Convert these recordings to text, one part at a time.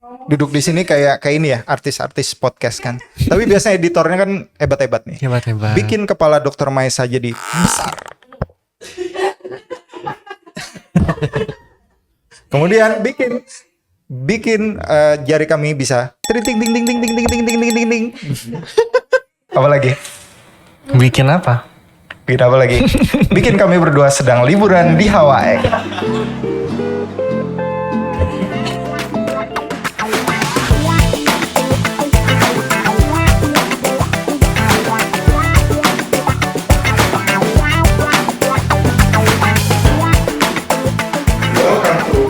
duduk di sini kayak ini ya, artis-artis podcast kan. Tapi biasanya editornya kan hebat-hebat nih. Hebat-hebat. Bikin kepala Dokter Maesa jadi besar. Kemudian bikin jari kami bisa ting ting ting ting ting ting ting ting ting ting ting. Apa lagi? Bikin apa? Bikin apa lagi? Bikin kami berdua sedang liburan di Hawaii. Welcome to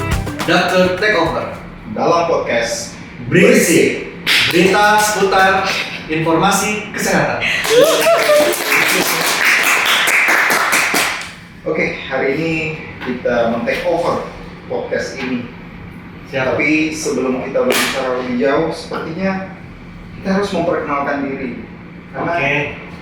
Dokter Takeover. dalam podcast Berisi berita seputar informasi kesehatan. Oke, hari ini kita men-take over podcast ini. Tapi sebelum kita berbicara lebih jauh, sepertinya kita harus memperkenalkan diri. Karena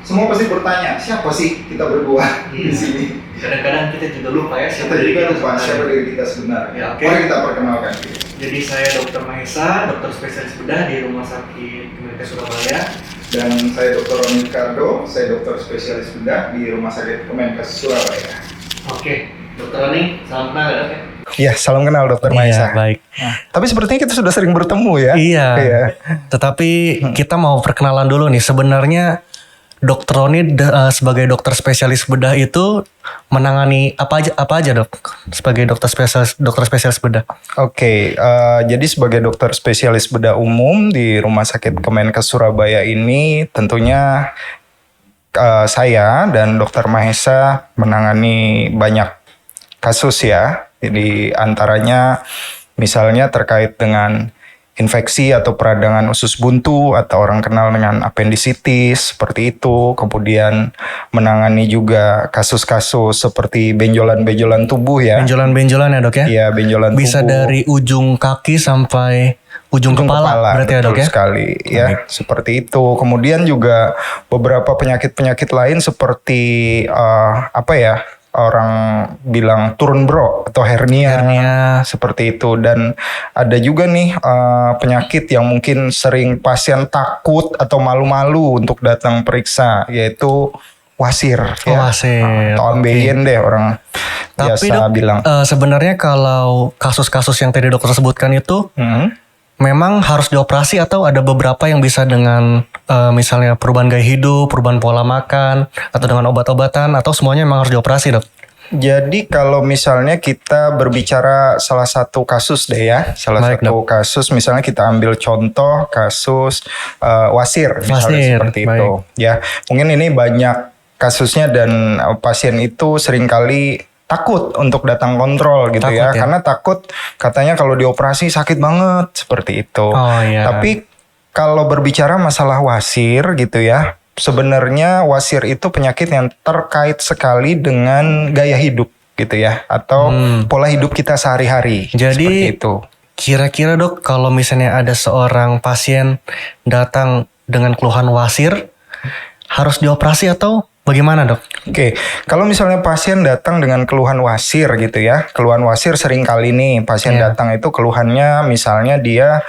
semua pasti bertanya, siapa sih kita berdua di sini? Kadang-kadang kita juga lupa ya Kita juga lupa siapa diri kita sebenarnya. Ya, oke. Mari kita perkenalkan diri. Jadi saya Dr. Mahesa, dokter spesialis bedah di Rumah Sakit Kemenkes Surabaya. Dan saya Dr. Roni Ricardo, saya dokter spesialis bedah di Rumah Sakit Kemenkes Surabaya. Oke, Dokter Roni, salam kenal ya dok ya. Iya, salam kenal Dokter Maesa. Baik. Nah, tapi sepertinya kita sudah sering bertemu ya. Iya. Iya. Tetapi kita mau perkenalan dulu nih. Sebenarnya Dokter Roni sebagai dokter spesialis bedah itu menangani apa aja dok? Sebagai dokter spesialis bedah. Oke, jadi sebagai dokter spesialis bedah umum di Rumah Sakit Kemenkes Surabaya ini tentunya saya dan Dokter Mahesa menangani banyak kasus ya. Jadi antaranya misalnya terkait dengan infeksi atau peradangan usus buntu atau orang kenal dengan appendicitis seperti itu. Kemudian menangani juga kasus-kasus seperti benjolan-benjolan tubuh ya. Benjolan-benjolan ya dok ya? Iya, benjolan Bisa tubuh. dari ujung kaki sampai ujung kepala berarti ya dok betul ya? sekali ya, seperti itu. Kemudian juga beberapa penyakit-penyakit lain seperti apa ya, orang bilang turun bro atau hernia seperti itu. Dan ada juga nih penyakit yang mungkin sering pasien takut atau malu-malu untuk datang periksa, yaitu wasir ya. Wasir, Atau ambeien deh orang Tapi biasa dok, bilang. sebenarnya kalau kasus-kasus yang tadi dokter sebutkan itu memang harus dioperasi atau ada beberapa yang bisa dengan misalnya perubahan gaya hidup, perubahan pola makan, atau dengan obat-obatan, atau semuanya memang harus dioperasi dok? Jadi kalau misalnya kita berbicara salah satu kasus deh ya, Baik, satu kasus misalnya kita ambil contoh kasus wasir misalnya Wasir, seperti baik. itu ya. Mungkin ini banyak kasusnya dan pasien itu seringkali takut untuk datang kontrol gitu Takut ya, ya? karena takut katanya kalau dioperasi sakit banget seperti itu. Oh iya. Tapi kalau berbicara masalah wasir gitu ya, sebenarnya wasir itu penyakit yang terkait sekali dengan gaya hidup gitu ya, atau pola hidup kita sehari-hari. Jadi seperti itu. kira-kira dok, kalau misalnya ada seorang pasien datang dengan keluhan wasir, harus dioperasi atau bagaimana dok? Oke, kalau misalnya pasien datang dengan keluhan wasir gitu ya, keluhan wasir sering kali nih pasien Iya. datang itu keluhannya misalnya dia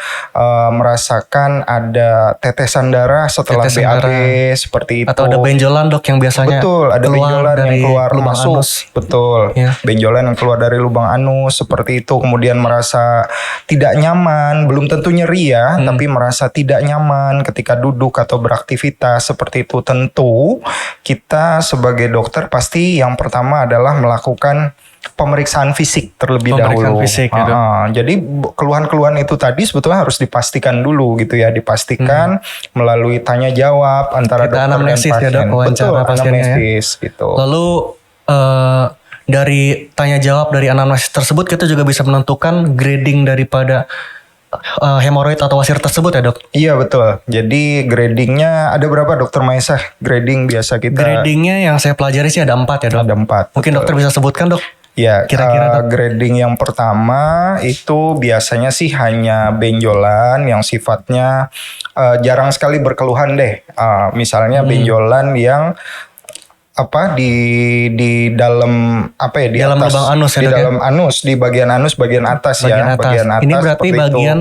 merasakan ada tetesan darah setelah Tetesan BAB darah. seperti itu. Atau ada benjolan dok yang biasanya Betul, ada benjolan yang keluar lubang masuk. anus. Betul, Ya. benjolan yang keluar dari lubang anus seperti itu. Kemudian merasa tidak nyaman, belum tentu nyeri ya, tapi merasa tidak nyaman ketika duduk atau beraktivitas seperti itu. Tentu kita sebagai dokter pasti yang pertama adalah melakukan pemeriksaan fisik terlebih Pemeriksaan dahulu. fisik, ya, Dok. Jadi keluhan-keluhan itu tadi sebetulnya harus dipastikan dulu gitu ya, dipastikan melalui tanya jawab antara Kita dokter dan anamnesis pasien. ya, Dok, wawancara Betul, pasiennya ya. anamnesis gitu. Lalu dari tanya jawab dari anamnesis tersebut kita juga bisa menentukan grading daripada hemoroid atau wasir tersebut ya dok? Iya betul. Jadi gradingnya ada berapa Dokter Maesa? Grading biasa kita Gradingnya yang saya pelajari sih ada 4 ya dok. ada 4. Mungkin dokter bisa sebutkan dok? Ya, Kira-kira, Dok? grading yang pertama itu biasanya sih hanya benjolan yang sifatnya jarang sekali berkeluhan deh. Misalnya benjolan yang apa di dalam apa ya di Dalam atas lubang anus ya, di Dok, ya? dalam anus di bagian anus bagian atas Bagian ya atas. bagian atas Ini berarti seperti itu. bagian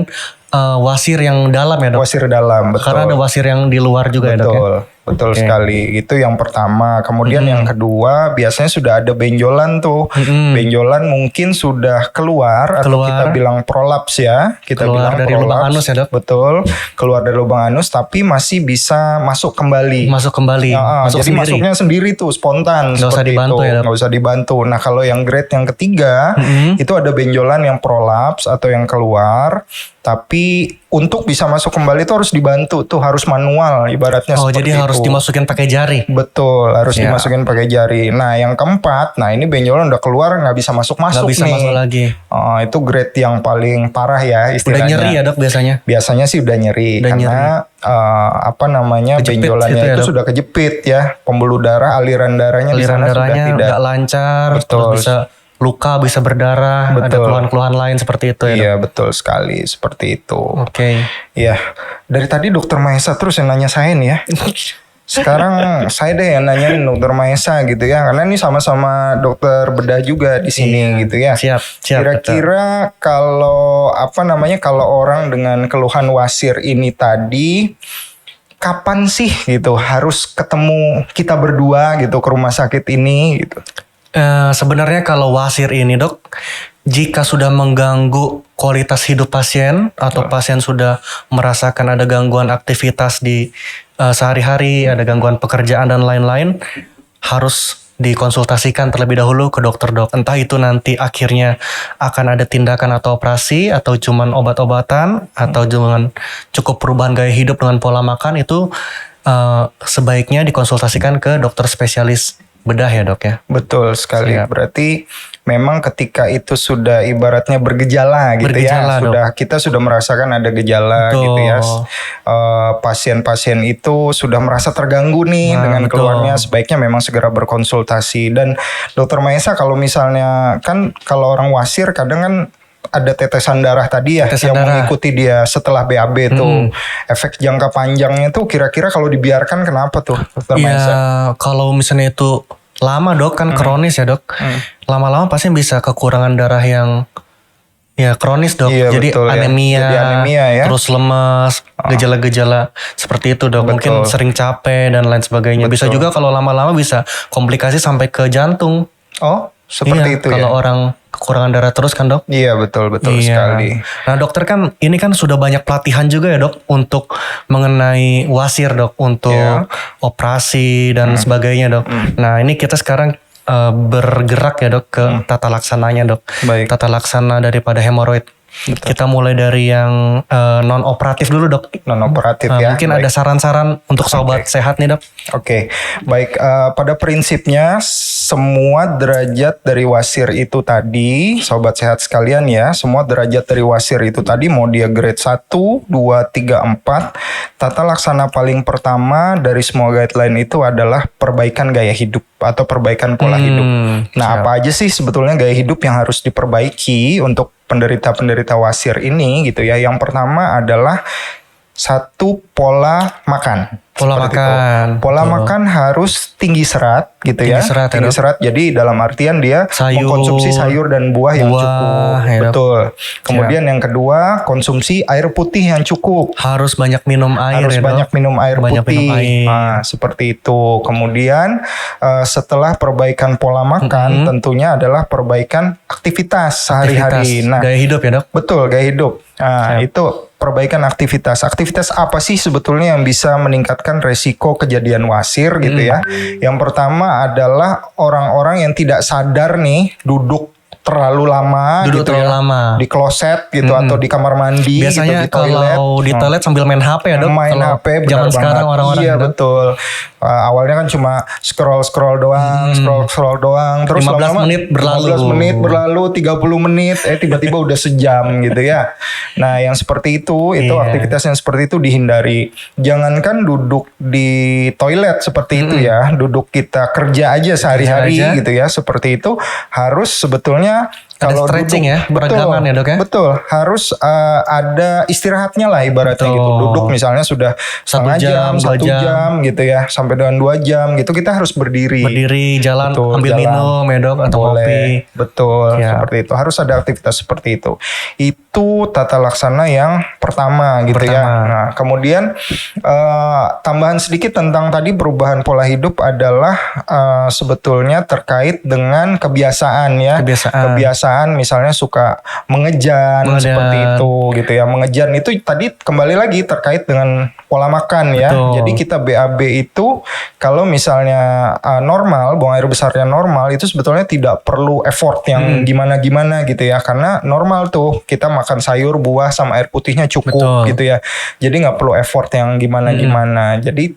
wasir yang dalam ya, Dok? Wasir dalam, betul. Karena ada wasir yang di luar juga ya, Dok, ya? Betul Oke. sekali. Itu yang pertama. Kemudian yang kedua, biasanya sudah ada benjolan tuh. Benjolan mungkin sudah keluar atau kita bilang prolaps ya. Kita Keluar bilang dari prolaps. lubang anus ya, Dok? Betul. Keluar dari lubang anus tapi masih bisa masuk kembali. Masuk kembali. Masuk jadi sendiri. masuknya sendiri tuh spontan. Nggak usah seperti dibantu itu. ya, Dok? Nggak usah dibantu. Nah kalau yang grade yang ketiga itu ada benjolan yang prolaps atau yang keluar. Tapi untuk bisa masuk kembali itu harus dibantu tuh, harus manual ibaratnya Oh, seperti jadi harus itu. dimasukin pakai jari. Betul, harus Ya. dimasukin pakai jari. Nah, yang keempat, nah ini benjolan udah keluar nggak bisa masuk Nggak bisa nih. masuk lagi. Oh, itu grade yang paling parah ya Udah istilahnya. nyeri ya, Dok, biasanya? Biasanya sih udah nyeri Udah karena apa namanya Kejepit benjolannya gitu ya, itu Dok? sudah kejepit ya, pembuluh darah, aliran darahnya di Aliran sana sudah darahnya tidak. nggak lancar, Betul. terus bisa luka, bisa berdarah, ada Betul. keluhan-keluhan lain seperti itu ya, Dok? Iya betul sekali seperti itu. Oke. Iya, dari tadi Dokter Mahesa terus yang nanya saya nih ya. Sekarang saya deh yang nanyain Dokter Mahesa gitu ya, karena ini sama-sama dokter bedah juga di sini gitu ya. Siap. Kira-kira kalau apa namanya kalau orang dengan keluhan wasir ini tadi, kapan sih gitu harus ketemu kita berdua gitu ke rumah sakit ini gitu? Sebenarnya kalau wasir ini, Dok, jika sudah mengganggu kualitas hidup pasien atau pasien sudah merasakan ada gangguan aktivitas di sehari-hari, ada gangguan pekerjaan dan lain-lain, harus dikonsultasikan terlebih dahulu ke dokter, Dok. Entah itu nanti akhirnya akan ada tindakan atau operasi atau cuman obat-obatan atau cuman cukup perubahan gaya hidup dengan pola makan, itu sebaiknya dikonsultasikan ke dokter spesialis bedah ya, Dok, ya. Betul sekali. Siap. Berarti memang ketika itu sudah ibaratnya bergejala gitu Bergejala, ya, kita sudah merasakan ada gejala Betul. gitu ya. Pasien-pasien itu sudah merasa terganggu nih Nah, dengan betul. keluarnya, sebaiknya memang segera berkonsultasi. Dan Dokter Mahesa kalau misalnya kan kalau orang wasir kadang kan ada tetesan darah tadi ya Tetesan yang darah. mengikuti dia setelah BAB tuh. Efek jangka panjangnya tuh kira-kira kalau dibiarkan kenapa tuh Dokter Mahesa? Ya, kalau misalnya itu lama, Dok, kan kronis ya, Dok. Lama-lama pasti bisa kekurangan darah yang ya kronis, Dok. Iya, Jadi betul ya. anemia, Jadi anemia ya. terus lemas, gejala-gejala seperti itu, Dok. Mungkin Betul. sering capek dan lain sebagainya. Bisa Betul. juga kalau lama-lama bisa komplikasi sampai ke jantung. Oh, seperti Iya, itu kalau ya. orang kekurangan darah terus kan, Dok. Iya betul Iya. sekali. Nah, dokter kan ini kan sudah banyak pelatihan juga ya, Dok, untuk mengenai wasir, Dok, untuk Iya. operasi dan sebagainya, Dok. Nah, ini kita sekarang bergerak ya, Dok, ke tata laksananya, Dok. Baik. Tata laksana daripada hemoroid. Kita mulai dari yang non operatif dulu, Dok. Non operatif Nah, ya. mungkin Baik. ada saran-saran untuk sobat sehat nih, Dok. Oke, baik. Pada prinsipnya semua derajat dari wasir itu tadi, sobat sehat sekalian ya, semua derajat dari wasir itu tadi, mau dia grade 1, 2, 3, 4, tata laksana paling pertama dari semua guideline itu adalah perbaikan gaya hidup atau perbaikan pola hidup. Nah, siap. apa aja sih sebetulnya gaya hidup yang harus diperbaiki untuk penderita-penderita wasir ini gitu ya? Yang pertama adalah satu, pola makan. Pola Seperti makan, itu. Pola betul. makan harus tinggi serat gitu ya. Tinggi serat ya, Tinggi Dok. serat. Jadi dalam artian dia Sayur, mengkonsumsi sayur dan buah yang buah, cukup. ya, Dok. Betul. Kemudian yang kedua, konsumsi air putih yang cukup. Harus banyak minum air Harus ya, Dok. banyak minum air Banyak putih. minum air. Nah, seperti itu. Kemudian setelah perbaikan pola makan, tentunya adalah perbaikan aktivitas sehari-hari. Aktivitas, Nah, gaya hidup ya, Dok. betul, gaya hidup. Nah, itu perbaikan aktivitas. Aktivitas apa sih sebetulnya yang bisa meningkatkan resiko kejadian wasir gitu ya? Yang pertama adalah orang-orang yang tidak sadar nih duduk terlalu lama Duduk gitu terlalu ya. lama. Di kloset gitu atau di kamar mandi Biasanya gitu, di toilet. kalau di toilet sambil main HP ya, Dok. Main Kalau HP benar zaman sekarang banget. orang-orang Iya Dok. betul. Awalnya kan cuma scroll doang, scroll doang, terus 15 lama-lama menit berlalu. 15 menit berlalu, 30 menit, tiba-tiba udah sejam gitu ya. Nah, yang seperti itu Iya. aktivitas yang seperti itu dihindari. Jangankan duduk di toilet seperti itu ya, duduk kita kerja aja sehari-hari Kerja aja. gitu ya, seperti itu harus sebetulnya Ada stretching ya, peregangan ya dok ya? Betul, harus ada istirahatnya lah ibaratnya Betul. gitu. Duduk misalnya sudah setengah jam, 2 1 jam gitu ya, sampai dengan 2 jam gitu kita harus berdiri. Berdiri, jalan, Betul, ambil jalan. minum ya dok, atau Boleh, kopi. betul, Ya. seperti itu. Harus ada aktivitas seperti itu. Itu tata laksana yang pertama gitu ya. Pertama. Nah, kemudian tambahan sedikit tentang tadi perubahan pola hidup adalah sebetulnya terkait dengan kebiasaan ya. Kebiasaan misalnya suka mengejan seperti itu gitu ya. Mengejan itu tadi kembali lagi terkait dengan pola makan ya. Betul. Jadi kita BAB itu kalau misalnya normal, buang air besarnya normal itu sebetulnya tidak perlu effort yang gimana-gimana gitu ya. Karena normal tuh kita makan sayur, buah sama air putihnya cukup gitu ya. Jadi nggak perlu effort yang gimana-gimana. Jadi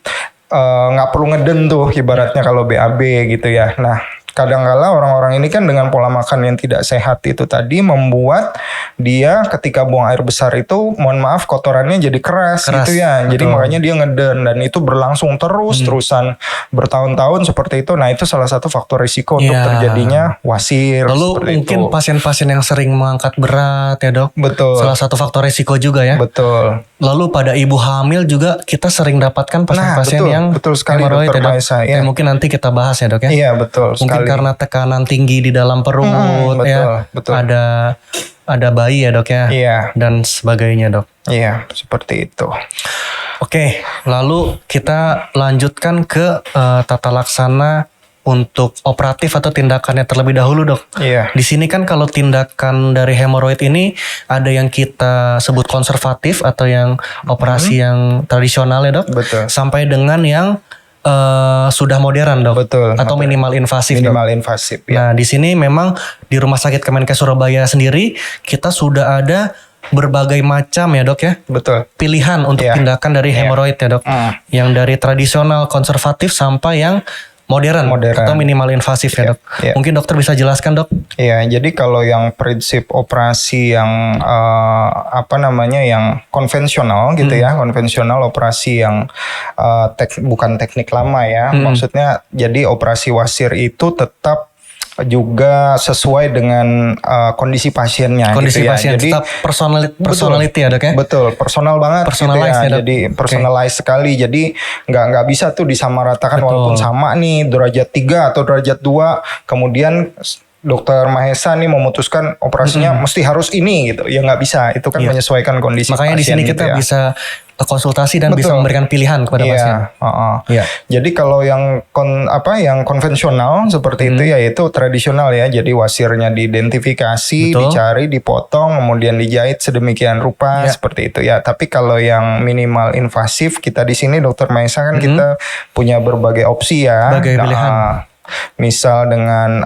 nggak perlu ngeden tuh ibaratnya kalau BAB gitu ya. Nah, kadangkala orang-orang ini kan dengan pola makan yang tidak sehat itu tadi membuat dia ketika buang air besar itu, mohon maaf, kotorannya jadi keras gitu ya. Jadi makanya dia ngeden dan itu berlangsung terusan bertahun-tahun seperti itu. Nah, itu salah satu faktor risiko untuk terjadinya wasir. Lalu mungkin pasien-pasien yang sering mengangkat berat ya dok. Betul. Salah satu faktor risiko juga ya. Betul. Lalu pada ibu hamil juga kita sering dapatkan pasien-pasien yang betul sekali hemoroid Dokter ya dok. Maesa, ya. Mungkin nanti kita bahas ya dok ya. Iya betul Mungkin sekali. karena tekanan tinggi di dalam perut ya. Betul. Ada bayi ya dok ya. Iya. Dan sebagainya dok. Iya, seperti itu. Oke, lalu kita lanjutkan ke tata laksana untuk operatif atau tindakannya terlebih dahulu dok. Iya. Di sini kan kalau tindakan dari hemoroid ini ada yang kita sebut konservatif atau yang operasi yang tradisional ya dok. Betul. Sampai dengan yang sudah modern dok. Betul. Atau minimal invasif dok. Minimal invasif ya. Nah di sini memang di Rumah Sakit Kemenkes Surabaya sendiri kita sudah ada berbagai macam ya dok ya. Betul. Pilihan untuk tindakan dari hemoroid ya dok. Yang dari tradisional konservatif sampai yang modern atau minimal invasif ya dok. Mungkin dokter bisa jelaskan dok? Iya, jadi kalau yang prinsip operasi yang yang konvensional gitu ya, konvensional operasi yang bukan teknik lama ya, maksudnya jadi operasi wasir itu tetap juga sesuai dengan kondisi pasiennya kondisi gitu ya. pasien Jadi tetap personality ya dok ya. Betul, personal banget Personalize gitu ya, ya. dok. Jadi personalize sekali. Jadi nggak bisa tuh disamaratakan walaupun sama nih derajat 3 atau derajat 2 kemudian Dokter Mahesa nih memutuskan operasinya mesti harus ini gitu. Ya nggak bisa. Itu kan menyesuaikan kondisi Makanya pasien. Makanya di sini kita bisa konsultasi dan bisa memberikan pilihan kepada pasien. Jadi kalau yang konvensional seperti itu yaitu tradisional ya. Jadi wasirnya diidentifikasi, dicari, dipotong, kemudian dijahit sedemikian rupa seperti itu ya. Tapi kalau yang minimal invasif kita di sini Dokter Mahesa kan kita punya berbagai opsi ya. Berbagai pilihan. Misal dengan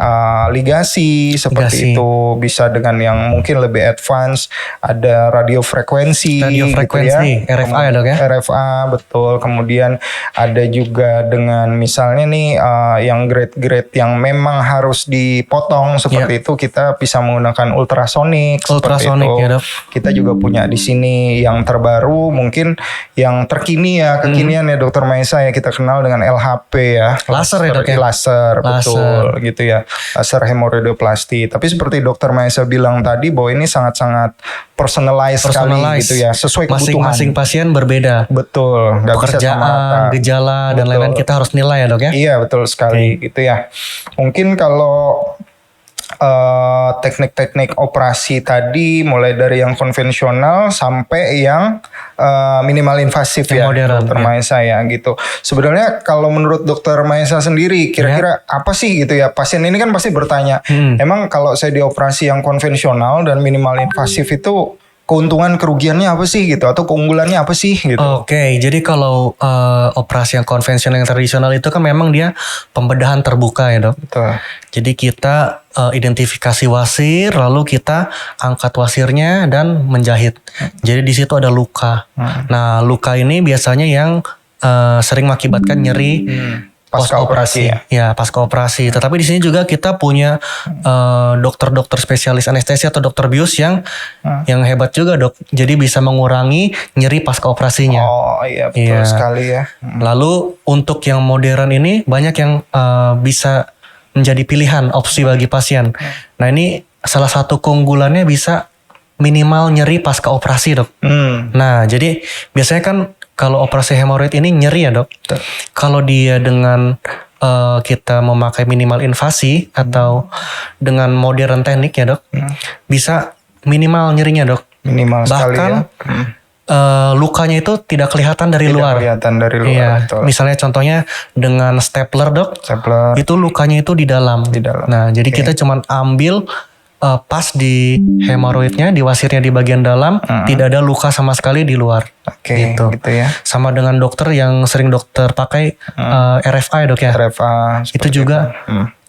ligasi seperti itu, bisa dengan yang mungkin lebih advance, ada radiofrekuensi gitu ya. RFA ya dok ya. RFA betul. Kemudian ada juga dengan misalnya nih yang grade-grade yang memang harus dipotong seperti itu, kita bisa menggunakan ultrasonik seperti itu. Ya, dok. Kita juga punya di sini yang terbaru, mungkin yang terkini ya, kekinian ya Dokter Mahesa ya, kita kenal dengan LHP ya. Laser ya dok ya. Laser. Betul gitu ya, laser hemoroidoplasti. Tapi seperti Dokter Mahesa bilang tadi bahwa ini sangat-sangat personalized sekali gitu ya, sesuai kebutuhan. Masing-masing pasien berbeda. Betul, nggak bisa sama rata. Gejala dan lain-lain kita harus nilai ya dok ya. Iya betul sekali gitu ya. Mungkin kalau teknik-teknik operasi tadi mulai dari yang konvensional sampai yang minimal invasif ya, modern, Dokter Mahesa ya gitu. Sebenarnya kalau menurut Dokter Mahesa sendiri kira-kira apa sih gitu ya, pasien ini kan pasti bertanya, emang kalau saya dioperasi yang konvensional dan minimal invasif itu keuntungan kerugiannya apa sih gitu, atau keunggulannya apa sih gitu. Oke, jadi kalau operasi yang konvensional yang tradisional itu kan memang dia pembedahan terbuka ya dok. Betul. Jadi kita identifikasi wasir, lalu kita angkat wasirnya dan menjahit. Jadi di situ ada luka. Nah luka ini biasanya yang sering mengakibatkan nyeri pasca operasi ya pasca operasi. Tetapi di sini juga kita punya dokter-dokter spesialis anestesi atau dokter bius yang hebat juga dok. Jadi bisa mengurangi nyeri pasca operasinya. Oh iya betul sekali ya. Lalu untuk yang modern ini banyak yang bisa menjadi pilihan opsi bagi pasien. Nah ini salah satu keunggulannya bisa minimal nyeri pasca operasi, Dok. Nah, jadi biasanya kan kalau operasi hemoroid ini nyeri ya, Dok. Kalau dia dengan kita memakai minimal invasi atau dengan modern teknik ya, Dok, bisa minimal nyerinya, Dok. Minimal sekali Bahkan ya. lukanya itu tidak kelihatan dari luar. Kelihatan dari luar. Iya, Betul. misalnya contohnya dengan stapler, Dok. Stapler. Itu lukanya itu di dalam. Di dalam. Nah, jadi kita cuman ambil pas di hemoroidnya, di wasirnya di bagian dalam, tidak ada luka sama sekali di luar. Oke, gitu ya. Sama dengan dokter yang sering dokter pakai RFI, Dok ya. RFA. Itu juga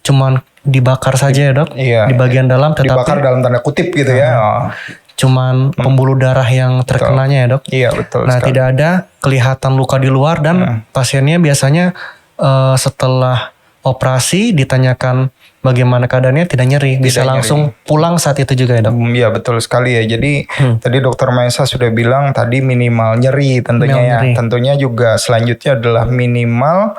cuman dibakar saja ya, Dok. Iya, di bagian dalam, tetapi dibakar dalam tanda kutip gitu ya. cuman pembuluh darah yang terkenanya ya, Dok. Iya, betul. Nah, sekali. tidak ada kelihatan luka di luar dan pasiennya biasanya setelah operasi ditanyakan bagaimana keadaannya, tidak nyeri, bisa Tidak langsung pulang saat itu juga ya, Dok. Iya, betul sekali ya. Jadi tadi Dokter Maesa sudah bilang tadi minimal nyeri tentunya Minimal nyeri. Tentunya juga selanjutnya adalah minimal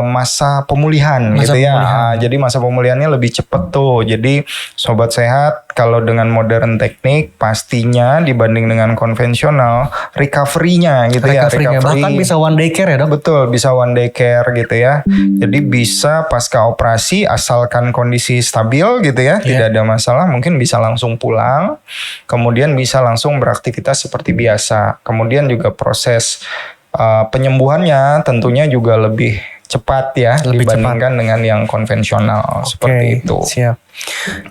masa pemulihan Masa gitu ya. pemulihan. Jadi masa pemulihannya lebih cepat tuh. Jadi sobat sehat, kalau dengan modern teknik pastinya dibanding dengan konvensional recovery-nya gitu ya. Recovery-nya. Bahkan bisa one day care ya, Dok. Betul, bisa one day care gitu ya. Jadi bisa pasca operasi asalkan kondisi stabil gitu ya, tidak ada masalah, mungkin bisa langsung pulang. Kemudian bisa langsung beraktivitas seperti biasa. Kemudian juga proses penyembuhannya tentunya juga lebih cepat ya dibandingkan dengan yang konvensional seperti itu. Siap.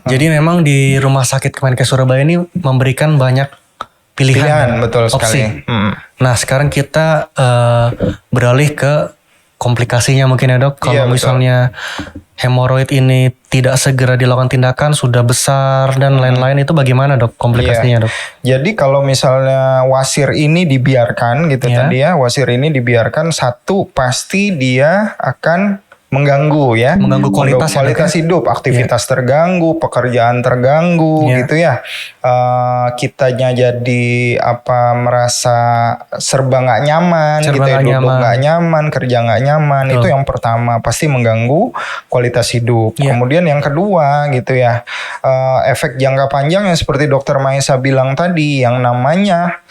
Jadi memang di Rumah Sakit Kemenkes Surabaya ini memberikan banyak pilihan, Betul opsi. sekali. Nah, sekarang kita beralih ke komplikasinya mungkin ya, Dok. Kalau Iya, betul. misalnya hemoroid ini tidak segera dilakukan tindakan, sudah besar dan lain-lain, itu bagaimana, Dok, komplikasinya, Dok? Jadi kalau misalnya wasir ini dibiarkan gitu tadi ya, wasir ini dibiarkan, satu pasti dia akan mengganggu ya, Mengganggu kualitas ya, Dok, kualitas hidup, aktivitas terganggu, pekerjaan terganggu gitu ya. Kitanya jadi merasa serba nggak nyaman gitu ya, duduk nggak nyaman, kerja nggak nyaman. Itu yang pertama, pasti mengganggu kualitas hidup. Kemudian yang kedua gitu ya, efek jangka panjang yang seperti Dokter Maesa bilang tadi, yang namanya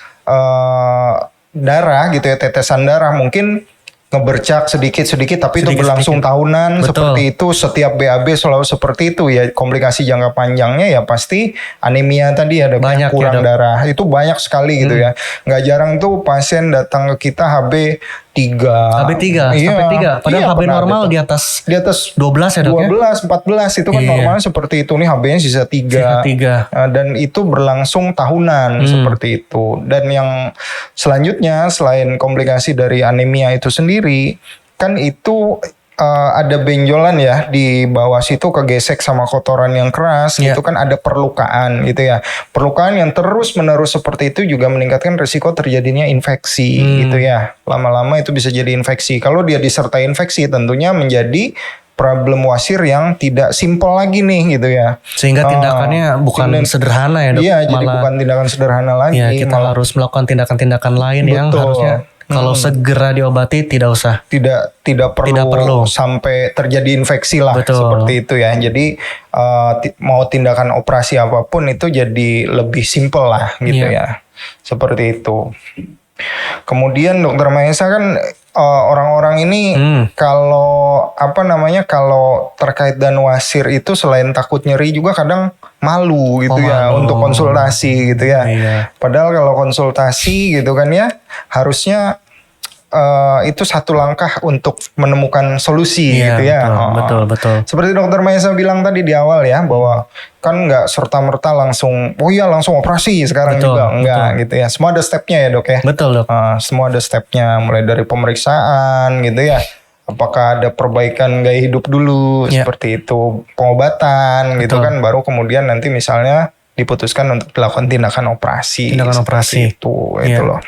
darah gitu ya, tetesan darah mungkin ngebercak sedikit-sedikit tapi itu berlangsung tahunan. Seperti itu, setiap BAB selalu seperti itu ya. Komplikasi jangka panjangnya ya pasti anemia tadi, ada banyak kurang darah. Itu banyak sekali gitu ya. Nggak jarang tuh pasien datang ke kita HB 3. HB 3 sampai 3. Padahal HB normal di atas 12 ya, Dok, 12, 14 itu kan normalnya seperti itu. Nih HB-nya sisa 3. Dan itu berlangsung tahunan seperti itu. Dan yang selanjutnya selain komplikasi dari anemia itu sendiri, kan itu ada benjolan ya di bawah situ, kegesek sama kotoran yang keras gitu kan, ada perlukaan gitu ya. Perlukaan yang terus menerus seperti itu juga meningkatkan risiko terjadinya infeksi gitu ya. Lama-lama itu bisa jadi infeksi. Kalau dia disertai infeksi tentunya menjadi problem wasir yang tidak simpel lagi nih gitu ya. Sehingga tindakannya bukan sederhana ya, Dok. Iya, jadi bukan tindakan sederhana lagi. Ya, kita harus melakukan tindakan-tindakan lain yang harusnya kalau segera diobati tidak usah. Tidak perlu sampai terjadi infeksi lah. Seperti itu ya. Jadi mau tindakan operasi apapun itu jadi lebih simpel lah gitu ya. Seperti itu. Kemudian Dokter Maesa kan orang-orang ini kalau kalau terkait dan wasir itu selain takut nyeri juga kadang malu gitu ya untuk konsultasi gitu ya. Padahal kalau konsultasi gitu kan ya harusnya itu satu langkah untuk menemukan solusi gitu ya. Betul. Seperti Dokter Maesa bilang tadi di awal ya, bahwa kan nggak serta-merta langsung langsung operasi sekarang juga enggak gitu ya. Semua ada stepnya ya, Dok ya. Betul, Dok. Semua ada stepnya, mulai dari pemeriksaan gitu ya. Apakah ada perbaikan gaya hidup dulu seperti itu, pengobatan gitu kan, baru kemudian nanti misalnya diputuskan untuk dilakukan tindakan operasi. Itu loh.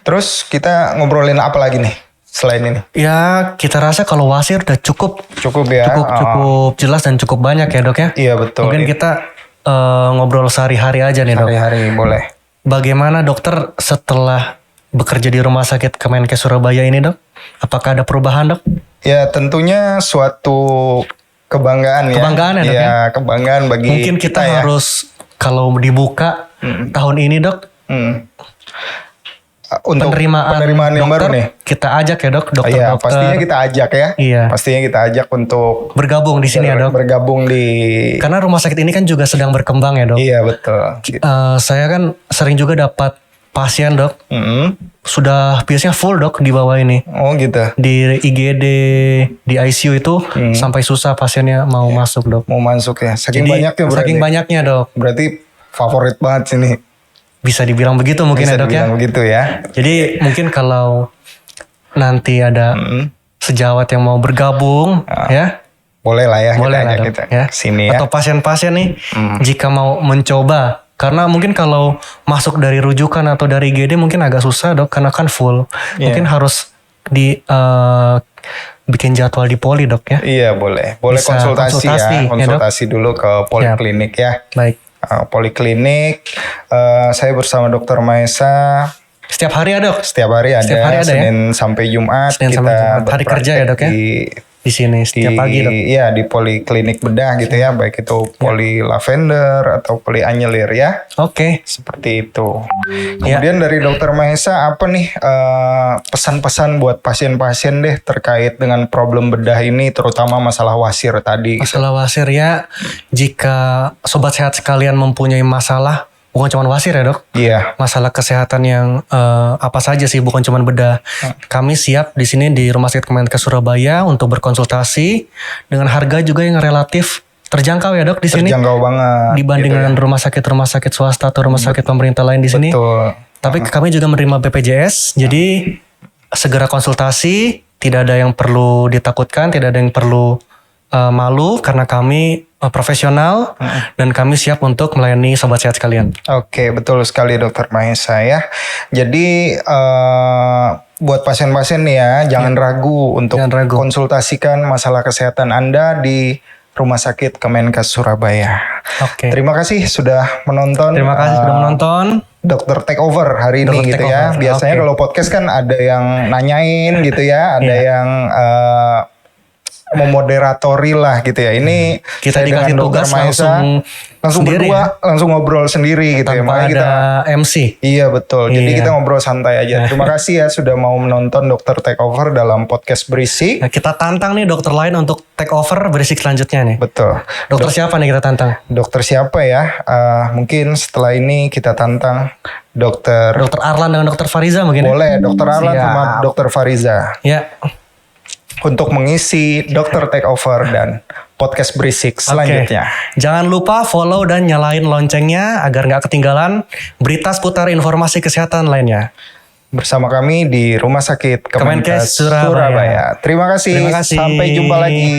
Terus kita ngobrolin apa lagi nih selain ini? Ya, kita rasa kalau wasir udah cukup ya. Cukup jelas dan cukup banyak ya, Dok ya. Iya, betul. Mungkin kita ngobrol sehari-hari aja nih, Dok. Sehari-hari boleh. Bagaimana dokter setelah bekerja di Rumah Sakit Kemenkes Surabaya ini, Dok? Apakah ada perubahan, Dok? Ya, tentunya suatu kebanggaan ya. Kebanggaan ya, Dok, Iya, kebanggaan bagi Mungkin kita ya. harus kalau dibuka tahun ini, Dok, Untuk penerimaan yang baru dokter, nih. kita ajak ya, Dok, Iya, dokter-dokter pastinya kita ajak ya. Iya. Pastinya kita ajak untuk bergabung di sini ya, Dok. bergabung di. Karena rumah sakit ini kan juga sedang berkembang ya, Dok. Iya, betul. Saya kan sering juga dapat pasien, Dok. Sudah biasanya full, Dok, di bawah ini. Oh gitu. Di IGD, di ICU itu sampai susah pasiennya mau masuk, Dok. Mau masuk ya. Saking Jadi, banyaknya berarti. saking banyaknya, Dok. Berarti favorit banget sini. Bisa dibilang begitu mungkin Bisa ya, Dok, ya. dibilang begitu ya. Jadi mungkin kalau nanti ada sejawat yang mau bergabung, ya, Boleh lah ya. boleh kita lah, ajak Dok, kita ya. sini ya. Atau pasien-pasien nih, jika mau mencoba, karena mungkin kalau masuk dari rujukan atau dari IGD mungkin agak susah, Dok, karena kan full. Iya. Mungkin harus di bikin jadwal di poli, Dok, ya. Iya boleh. Boleh Bisa konsultasi konsultasi, ya. ya, Dok? Konsultasi dulu ke poliklinik ya. Baik. Poliklinik. Saya bersama Dokter Mahesa. Setiap hari ya, Dok. Setiap hari ada. Setiap hari ada ya? Senin sampai Jumat. Senin kita sampai Jumat. Hari kerja ya, Dok, ya? Di sini setiap pagi, Dok. Iya, di poliklinik bedah gitu ya. Baik itu poli lavender atau poli anyelir ya. Oke. Seperti itu. Ya. Kemudian dari Dokter Mahesa apa nih pesan-pesan buat pasien-pasien deh terkait dengan problem bedah ini, terutama masalah wasir tadi. Gitu. Masalah wasir ya, jika sobat sehat sekalian mempunyai masalah, bukan cuma wasir ya, Dok. Iya. Masalah kesehatan yang apa saja sih, bukan cuma bedah. Kami siap di sini di Rumah Sakit Kemenkes Surabaya untuk berkonsultasi dengan harga juga yang relatif terjangkau ya, Dok, di sini. Terjangkau banget. Dibanding gitu ya. dengan rumah sakit swasta atau rumah sakit pemerintah lain di sini. Betul. Tapi kami juga menerima BPJS, jadi segera konsultasi, tidak ada yang perlu ditakutkan, tidak ada yang perlu malu karena kami profesional dan kami siap untuk melayani sobat sehat sekalian. Oke, betul sekali Dokter Mahesa ya. Jadi buat pasien-pasien nih ya, jangan ragu untuk Jangan ragu. konsultasikan masalah kesehatan Anda di Rumah Sakit Kemenkes Surabaya. Oke. Terima kasih sudah menonton. Terima kasih sudah menonton. Dokter Takeover hari ini Dokter gitu ya. Takeover, Biasanya oke. kalau podcast kan ada yang nanyain gitu ya, ada Iya. yang memoderatori lah gitu ya. Ini Kita saya dikasih dengan Dokter tugas Mahesa langsung sendiri berdua, ya? langsung ngobrol sendiri gitu ya. Tanpa Makanya ada kita MC. Iya betul. Jadi Iya. kita ngobrol santai aja. Terima kasih ya sudah mau menonton Dokter Takeover dalam podcast Berisik. Nah, kita tantang nih dokter lain untuk take over berisik selanjutnya nih. Betul. Dokter siapa nih kita tantang? Dokter siapa ya? Mungkin setelah ini kita tantang Dokter. Dokter Arlan dengan Dokter Fariza mungkin ya? Boleh Dokter Arlan Siap. sama Dokter Fariza Ya. untuk mengisi Dokter Takeover dan podcast Berisik Oke. selanjutnya. Jangan lupa follow dan nyalain loncengnya agar nggak ketinggalan berita seputar informasi kesehatan lainnya. Bersama kami di Rumah Sakit Kemenkes Kemenkes Surabaya. Surabaya. Terima kasih. Terima kasih. Sampai jumpa lagi.